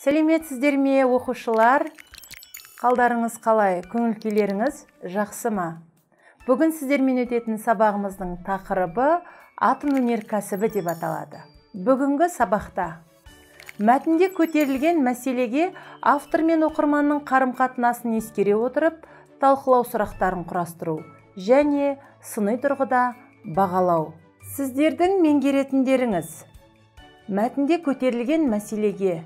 Сәлеметсіздер ме, оқушылар? Қалдарыңыз қалай? Көңіл-күйлеріңіз жақсы ма? Бүгін сіздермен өтетін сабағымыздың тақырыбы атом өнеркәсібі деп аталады. Бүгінгі сабақта мәтінде көтерілген мәселеге автор мен оқырманның қарым-қатынасын ескере отырып, талқылау сұрақтарын құрастыру және сыни тұрғыда бағалау. Сіздердің меңгеретіндеріңіз: мәтінде көтерілген мәселеге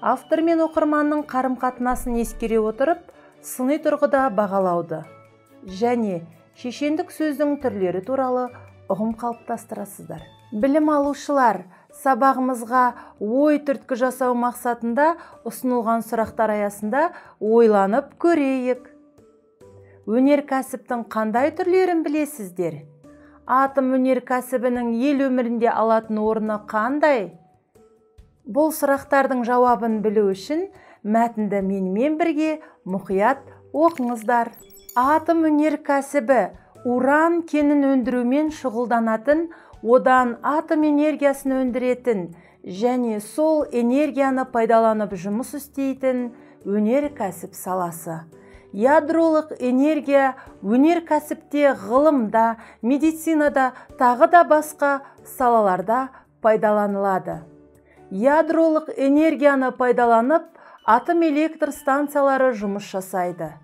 автор мен оқырманның қарым-қатынасын ескере отырып, сыни тұрғыда бағалауды және шешендік сөздің түрлері туралы ұғым қалыптастырасыздар. Білім алушылар, сабағымызға ой түрткі жасау мақсатында ұсынылған сұрақтар аясында ойланып көрейік. Өнеркәсіптің қандай түрлерін білесіздер? Атом өнеркәсібінің ел өмірінде алатын орны қандай? Бұл сұрақтардың жауабын білу үшін мәтінді менімен бірге мұқият оқыңыздар. Атом өнеркәсібі уран кенін өндірумен шұғылданатын, одан атом энергиясын өндіретін және сол энергияны пайдаланып жұмыс істейтін өнеркәсіп саласы. Ядролық энергия өнеркәсіпте, ғылымда, медицинада, тағы да басқа салаларда пайдаланылады. Ядролық энергияны пайдаланып, атом электр станциялары жұмыс жасайды.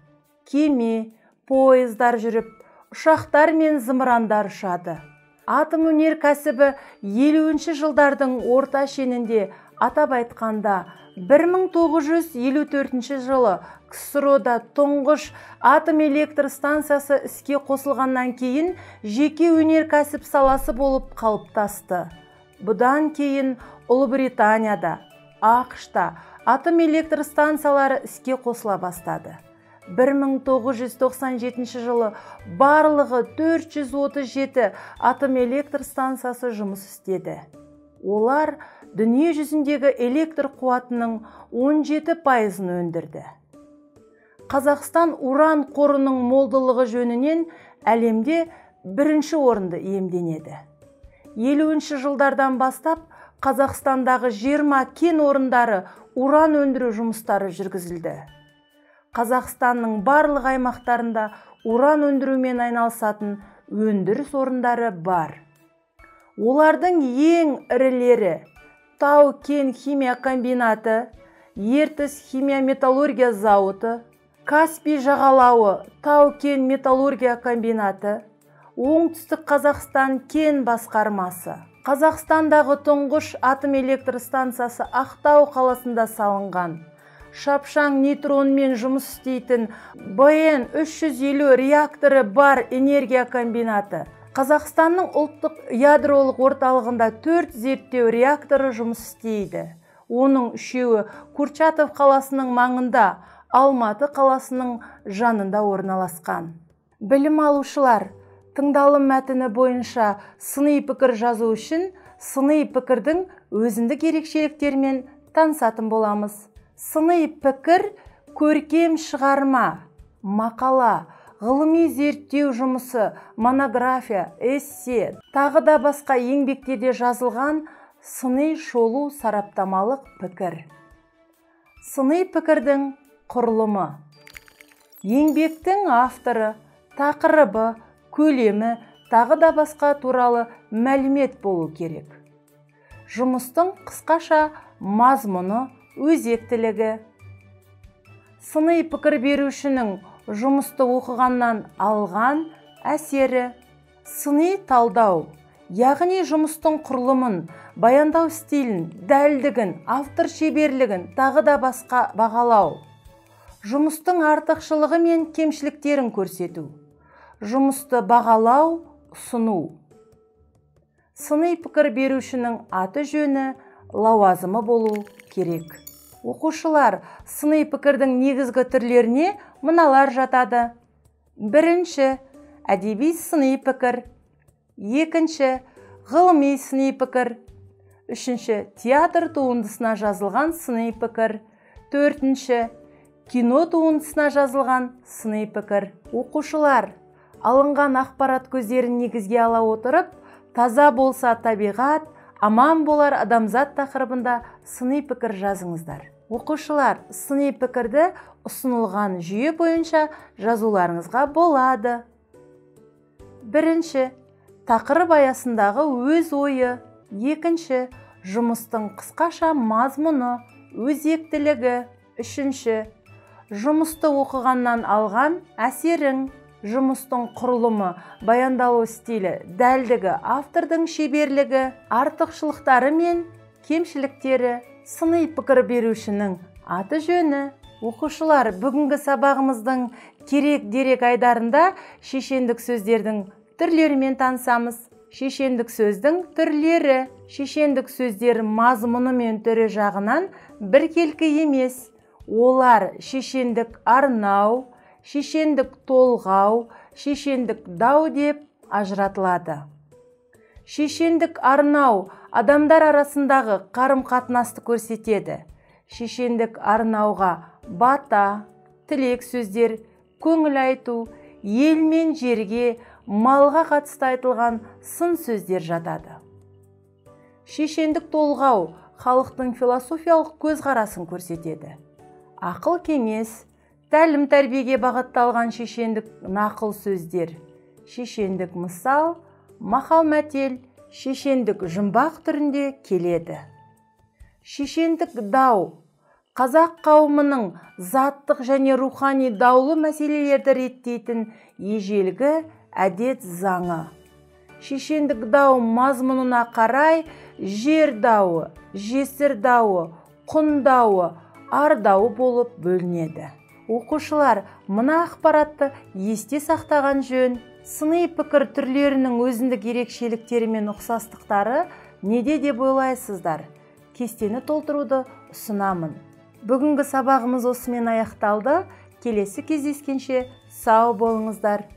Кеме, пойыздар жүріп, ұшақтар мен зымырандар ұшады. Атом өнеркәсібі 50-ші жылдардың орта шенінде, атап айтқанда 1954 жылы КСРО-да тұңғыш атом электр станциясы іске қосылғаннан кейін жеке өнеркәсіп саласы болып қалыптасты. Бұдан кейін Ұлыбританияда, ақш-та атом электр станциялары іске қосыла бастады. 1997 жылы барлығы 437 атом электр станциясы жұмыс істеді. Олар дүние жүзіндегі электр қуатының 17%-ын өндірді. Қазақстан уран қорының молдылығы жөнінен әлемде бірінші орынды иемденеді. 50-ші жылдардан бастап Қазақстандағы 20 кен орындары уран өндіру жұмыстары жүргізілді. Қазақстанның барлық аймақтарында уран өндірумен айналысатын өндіріс орындары бар. Олардың ең ірілері Тау-кен химия комбинаты, Ертіс химия металлургия зауыты, Каспий жағалауы Тау-кен металлургия комбинаты, Оңтүстік Қазақстан кен басқармасы. Қазақстандағы тұңғыш атом электр станциясы Ақтау қаласында салынған. Шапшаң нейтронмен жұмыс істейтін БН-350 реакторы бар энергия комбинаты. Қазақстанның ұлттық ядролық орталығында 4 зерттеу реакторы жұмыс істейді. Оның 3-еуі Курчатов қаласының маңында, Алматы қаласының жанында орналасқан. Білім алушылар, тыңдалым мәтіні бойынша сыни пікір жазу үшін сыни пікірдің өзіндік ерекшеліктерімен танысатын боламыз. Сыни пікір көркем шығарма, мақала, ғылыми зерттеу жұмысы, монография, эссе, тағы да басқа еңбектерде жазылған сыни шолу сараптамалық пікір. Сыни пікірдің құрылымы: еңбектің авторы, тақырыбы, көлемі, тағы да басқа туралы мәлімет болу керек. Жұмыстың қысқаша мазмұны, өзектілігі. Сыни пікір берушінің жұмысты оқығаннан алған әсері. Сыни талдау, яғни жұмыстың құрылымын, баяндау стилін, дәлдігін, автор шеберлігін, тағы да басқа бағалау. Жұмыстың артықшылығы мен кемшіліктерін көрсету. Жұмысты бағалау, ұсыну. Сыни пікір берушінің аты жөні, лауазымы болу керек. Оқушылар, сыни пікірдің негізгі түрлеріне мыналар жатады. Бірінші, әдеби сыни пікір. Екінші, ғылыми сыни пікір. Үшінші, театр туындысына жазылған сыни пікір. Төртінші, кино туындысына жазылған сыни пікір. Оқушылар, алынған ақпарат көздерін негізге ала отырып, таза болса табиғат, аман болар адамзат тақырыбында сыни пікір жазыңыздар. Оқушылар, сыни пікірді ұсынылған жүйе бойынша жазуларыңызға болады. Бірінші, тақырып аясындағы өз ойы. Екінші, жұмыстың қысқаша мазмұны, өзектілігі. Үшінші, жұмысты оқығаннан алған әсерің. Жұмыстың құрылымы, баяндалу стилі, дәлдігі, автордың шеберлігі, артықшылықтары мен кемшіліктері, сыни пікір берушінің аты жөні. Оқушылар, бүгінгі сабағымыздың керек дерек айдарында шешендік сөздердің түрлерімен танысамыз. Шешендік сөздің түрлері. Шешендік сөздер мазмұны мен түрі жағынан біркелкі емес. Олар шешендік арнау, шешендік толғау, шешендік дау деп ажыратылады. Шешендік арнау адамдар арасындағы қарым-қатынасты көрсетеді. Шешендік арнауға бата, тілек сөздер, көңіл айту, ел мен жерге, малға қатысты айтылған сын сөздер жатады. Шешендік толғау халықтың философиялық көзқарасын көрсетеді. Ақыл кеңес, тәлім тәрбиеге бағытталған шешендік нақыл сөздер. Шешендік мысал, мақал мәтел, шешендік жұмбақ түрінде келеді. Шешендік дау қазақ қауымының заттық және рухани даулы мәселелерді реттейтін ежелгі әдет заңы. Шешендік дау мазмұнына қарай жер дауы, жесір дауы, құн дауы, ар дауы болып бөлінеді. Оқушылар, мына ақпаратты есте сақтаған жөн. Сыни пікір түрлерінің өзіндік ерекшеліктері мен ұқсастықтары неде деп ойлайсыздар? Кестені толтыруды ұсынамын. Бүгінгі сабағымыз осымен аяқталды. Келесі кездескенше сау болыңыздар.